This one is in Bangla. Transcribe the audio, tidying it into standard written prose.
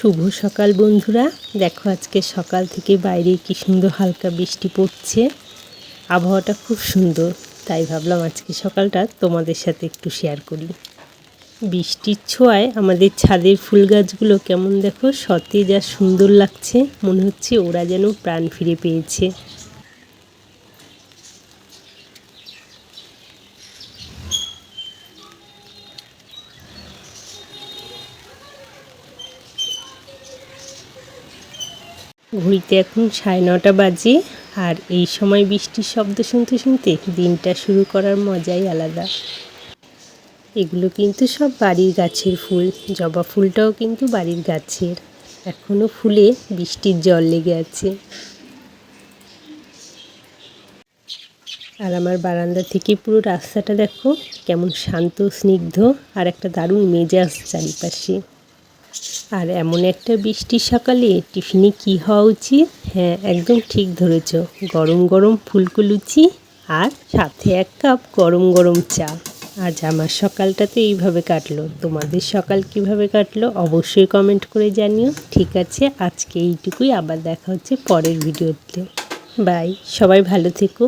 শুভ সকাল বন্ধুরা, দেখো আজকে সকাল থেকে বাইরে কি সুন্দর হালকা বৃষ্টি পড়ছে। আবহাওয়াটা খুব সুন্দর, তাই ভাবলাম আজকে সকালটা তোমাদের সাথে একটু শেয়ার করি। বৃষ্টির ছোঁয়ায় আমাদের ছাদের ফুল গাছগুলো কেমন দেখো সতেজ আর সুন্দর লাগছে, মনে হচ্ছে ওরা যেন প্রাণ ফিরে পেয়েছে। ঘড়িতে এখন 9:30 বাজে, আর এই সময় বৃষ্টির শব্দ শুনতে শুনতে দিনটা শুরু করার মজাই আলাদা। এগুলো কিন্তু সব বাড়ির গাছের ফুল, জবা ফুলটাও কিন্তু বাড়ির গাছের, এখনও ফুলে বৃষ্টির জল লেগে আছে। আর আমার বারান্দা থেকে পুরো রাস্তাটা দেখো কেমন শান্ত স্নিগ্ধ, আর একটা দারুণ মেজাজ চারিপাশে। আর এমন একটা বৃষ্টির সকালে টিফিনে কি হওয়া উচিত? হ্যাঁ, একদম ঠিক ধরেছ, গরম গরম ফুলকো লুচি আর সাথে 1 কাপ গরম গরম চা। আজ আমার সকালটা তো এইভাবে কাটলো, তোমাদের সকাল কিভাবে কাটলো অবশ্যই কমেন্ট করে জানিও। ঠিক আছে, আজকে এইটুকুই, আবার দেখা হচ্ছে পরের ভিডিওতে। বাই, সবাই ভালো থেকো।